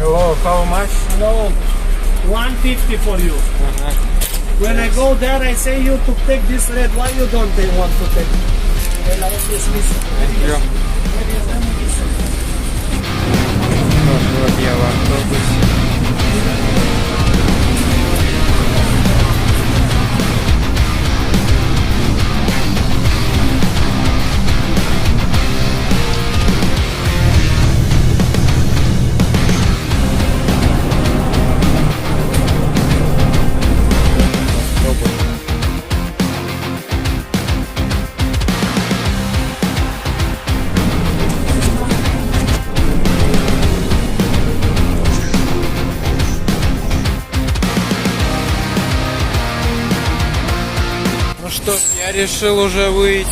Oh, how much? No, 150 for you. When I go there, I say you to take this red. Why you don't want to take? Yeah. Вот я в автобусе. Ну что ж, я решил уже выйти